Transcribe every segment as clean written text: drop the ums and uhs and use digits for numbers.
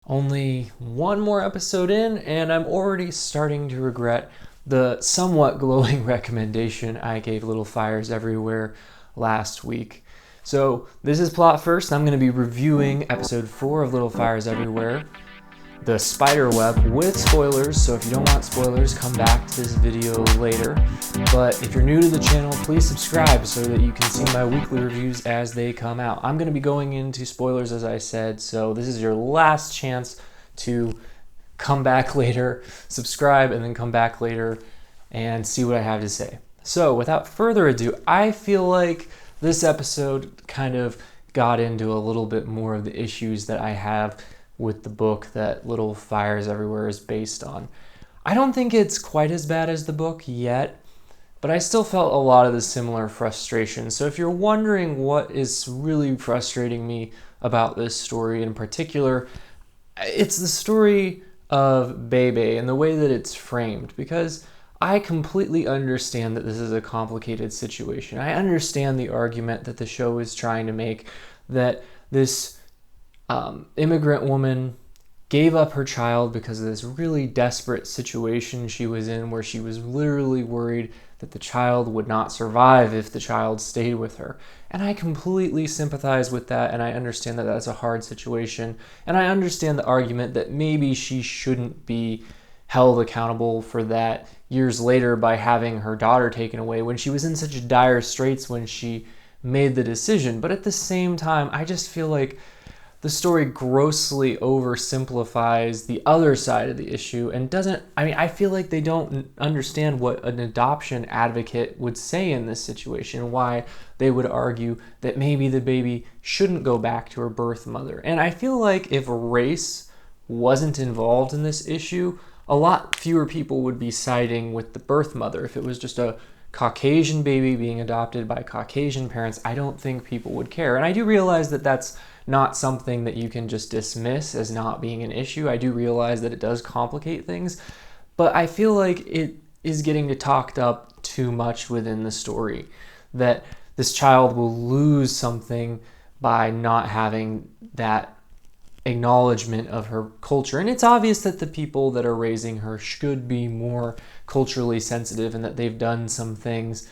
Only one more episode in, and I'm already starting to regret the somewhat glowing recommendation I gave Little Fires Everywhere last week. So this is Plot First. I'm going to be reviewing episode 4 of Little Fires Everywhere, the spider web, with spoilers. So if you don't want spoilers, come back to this video later. But if you're new to the channel, please subscribe so that you can see my weekly reviews as they come out. I'm going to be going into spoilers, as I said, so this is your last chance to come back later, subscribe, and then come back later and see what I have to say. So without further ado, I feel like this episode kind of got into a little bit more of the issues that I have with the book that Little Fires Everywhere is based on. I don't think it's quite as bad as the book yet, but I still felt a lot of the similar frustration. So if you're wondering what is really frustrating me about this story in particular, it's the story of Bebe and the way that it's framed, because I completely understand that this is a complicated situation. I understand the argument that the show is trying to make, that this immigrant woman gave up her child because of this really desperate situation she was in, where she was literally worried that the child would not survive if the child stayed with her. And I completely sympathize with that, and I understand that that's a hard situation. And I understand the argument that maybe she shouldn't be held accountable for that years later by having her daughter taken away when she was in such dire straits when she made the decision. But at the same time, I just feel like the story grossly oversimplifies the other side of the issue and I feel like they don't understand what an adoption advocate would say in this situation, why they would argue that maybe the baby shouldn't go back to her birth mother. And I feel like if race wasn't involved in this issue, a lot fewer people would be siding with the birth mother. If it was just a Caucasian baby being adopted by Caucasian parents, I don't think people would care. And I do realize that that's not something that you can just dismiss as not being an issue. I do realize that it does complicate things, but I feel like it is getting talked up too much within the story, that this child will lose something by not having that acknowledgement of her culture. And it's obvious that the people that are raising her should be more culturally sensitive, and that they've done some things,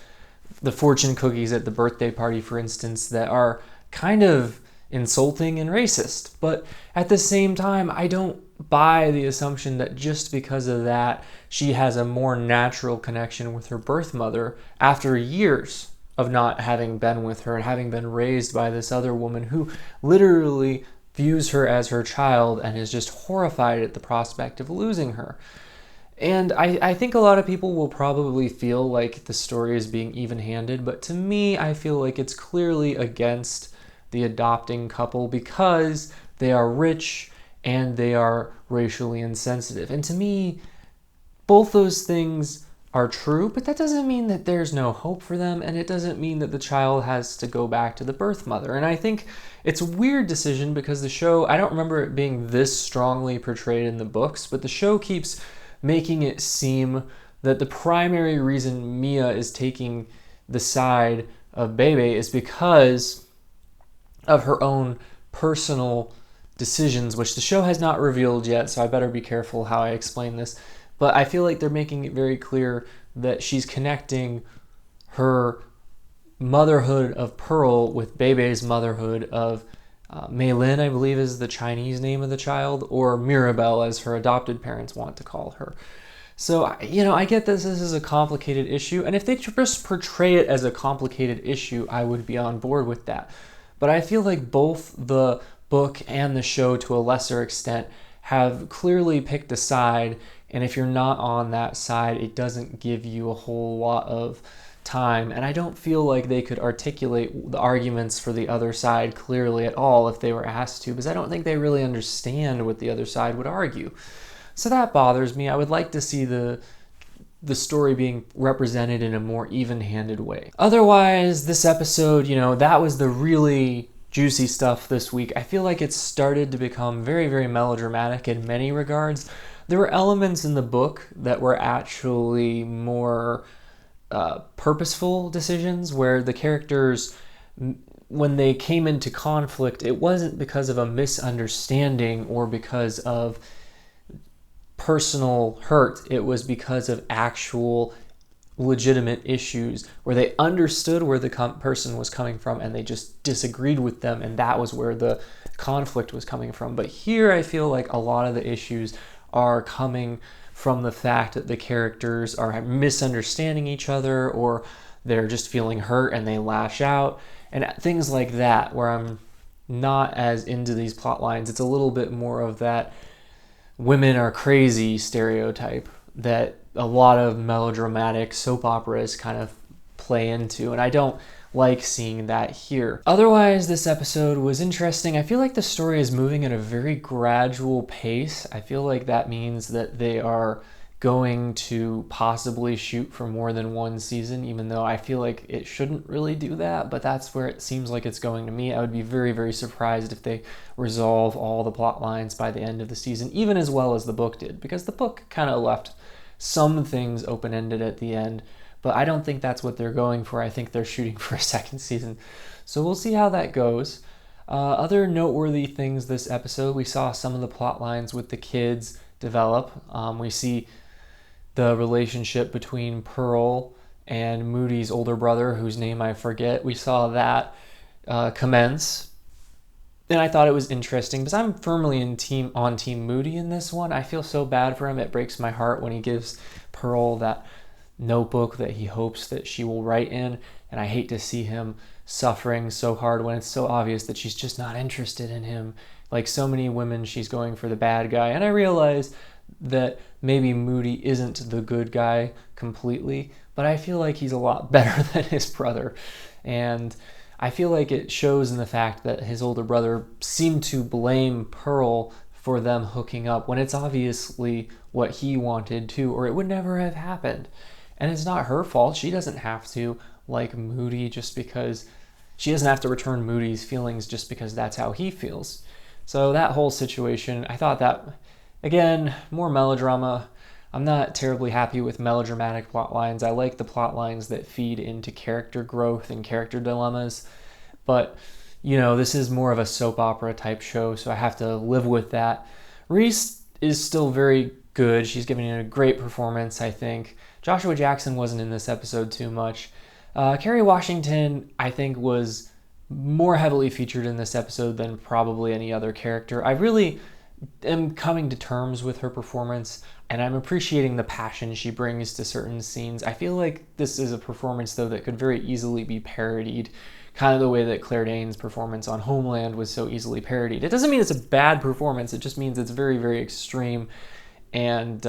the fortune cookies at the birthday party, for instance, that are kind of insulting and racist. But at the same time, I don't buy the assumption that just because of that, she has a more natural connection with her birth mother after years of not having been with her and having been raised by this other woman who literally views her as her child and is just horrified at the prospect of losing her. And I think a lot of people will probably feel like the story is being even-handed, but to me, I feel like it's clearly against the adopting couple because they are rich and they are racially insensitive. And to me, both those things are true, but that doesn't mean that there's no hope for them, and it doesn't mean that the child has to go back to the birth mother. And I think it's a weird decision because the show, I don't remember it being this strongly portrayed in the books, but the show keeps making it seem that the primary reason Mia is taking the side of Bebe is because of her own personal decisions, which the show has not revealed yet, so I better be careful how I explain this. But I feel like they're making it very clear that she's connecting her motherhood of Pearl with Bebe's motherhood of Mei Lin, I believe is the Chinese name of the child, or Mirabelle as her adopted parents want to call her. So, I get this is a complicated issue, and if they just portray it as a complicated issue, I would be on board with that. But I feel like both the book and the show, to a lesser extent, have clearly picked a side, and if you're not on that side, it doesn't give you a whole lot of time. And I don't feel like they could articulate the arguments for the other side clearly at all if they were asked to, because I don't think they really understand what the other side would argue. So that bothers me. I would like to see the story being represented in a more even-handed way. Otherwise, this episode, that was the really juicy stuff this week. I feel like it started to become very, very melodramatic in many regards. There were elements in the book that were actually more purposeful decisions, where the characters when they came into conflict, it wasn't because of a misunderstanding or because of personal hurt. It was because of actual legitimate issues where they understood where the person was coming from and they just disagreed with them, and that was where the conflict was coming from. But here I feel like a lot of the issues are coming from the fact that the characters are misunderstanding each other, or they're just feeling hurt and they lash out and things like that, where I'm not as into these plot lines. It's a little bit more of that women are crazy stereotype that a lot of melodramatic soap operas kind of play into, and I don't like seeing that here. Otherwise, this episode was interesting. I feel like the story is moving at a very gradual pace. I feel like that means that they are going to possibly shoot for more than one season, even though I feel like it shouldn't really do that, but that's where it seems like it's going to me. I would be very, very surprised if they resolve all the plot lines by the end of the season, even as well as the book did, because the book kind of left some things open-ended at the end, but I don't think that's what they're going for. I think they're shooting for a second season. So we'll see how that goes. Other noteworthy things this episode, we saw some of the plot lines with the kids develop. We see the relationship between Pearl and Moody's older brother, whose name I forget. We saw that commence. And I thought it was interesting because I'm firmly on Team Moody in this one. I feel so bad for him. It breaks my heart when he gives Pearl that notebook that he hopes that she will write in. And I hate to see him suffering so hard when it's so obvious that she's just not interested in him. Like so many women, she's going for the bad guy. And I realize that maybe Moody isn't the good guy completely, but I feel like he's a lot better than his brother. And I feel like it shows in the fact that his older brother seemed to blame Pearl for them hooking up when it's obviously what he wanted to, or it would never have happened. And it's not her fault. She doesn't have to like Moody just because she doesn't have to return Moody's feelings just because that's how he feels. So that whole situation, I thought that, again, more melodrama. I'm not terribly happy with melodramatic plot lines. I like the plot lines that feed into character growth and character dilemmas. But, you know, this is more of a soap opera type show, so I have to live with that. Reese is still very good. She's giving it a great performance, I think. Joshua Jackson wasn't in this episode too much. Kerry Washington, I think, was more heavily featured in this episode than probably any other character. I really am coming to terms with her performance, and I'm appreciating the passion she brings to certain scenes. I feel like this is a performance, though, that could very easily be parodied, kind of the way that Claire Danes' performance on Homeland was so easily parodied. It doesn't mean it's a bad performance, it just means it's very, very extreme, and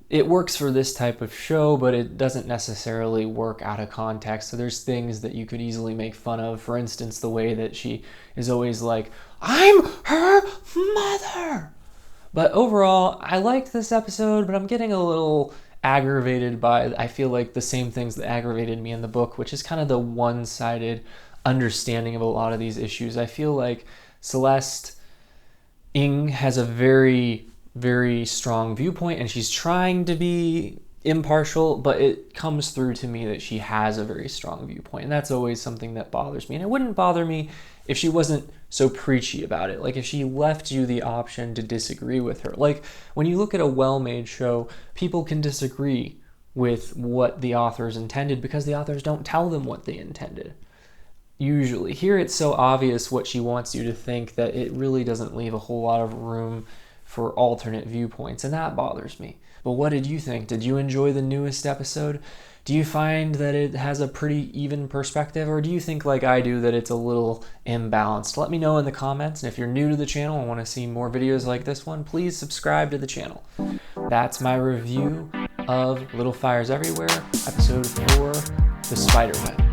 it works for this type of show, but it doesn't necessarily work out of context. So there's things that you could easily make fun of. For instance, the way that she is always like, I'm her mother. But overall, I liked this episode, but I'm getting a little aggravated by, I feel like, the same things that aggravated me in the book, which is kind of the one-sided understanding of a lot of these issues. I feel like Celeste Ng has a very, very strong viewpoint, and she's trying to be impartial, but it comes through to me that she has a very strong viewpoint, and that's always something that bothers me. And it wouldn't bother me if she wasn't so preachy about it, like if she left you the option to disagree with her. Like when you look at a well-made show, people can disagree with what the authors intended because the authors don't tell them what they intended. Usually. Here it's so obvious what she wants you to think that it really doesn't leave a whole lot of room for alternate viewpoints, and that bothers me. But what did you think? Did you enjoy the newest episode? Do you find that it has a pretty even perspective, or do you think, like I do, that it's a little imbalanced? Let me know in the comments, and if you're new to the channel and want to see more videos like this one, please subscribe to the channel. That's my review of Little Fires Everywhere, episode 4, The Spiderweb.